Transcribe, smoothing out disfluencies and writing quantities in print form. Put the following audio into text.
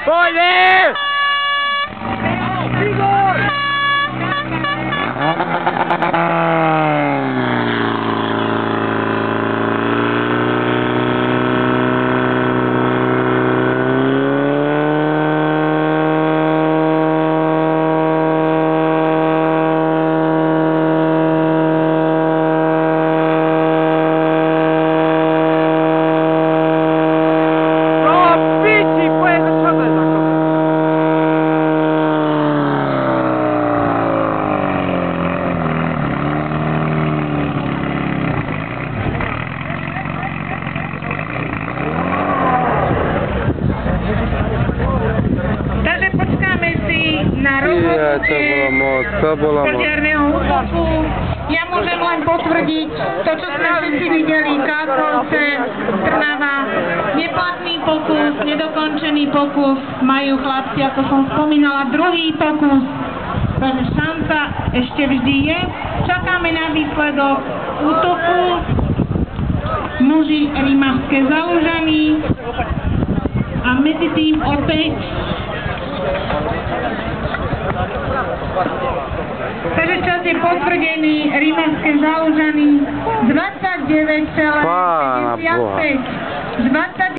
Pojde! Na rozhodnutie požiarneho útoku. Ja môžem len potvrdiť to, čo sme všetci videli, Kátrovce, Trnava, neplatný pokus, nedokončený pokus, majú chlapci, ako som spomínala, druhý pokus. Takže šanca ešte vždy je. Čakáme na výsledok útoku. Muži Rímavské Zalužany a medzi tým opäť takže čas je potvrdený, Rímavské Zalužany 29,55.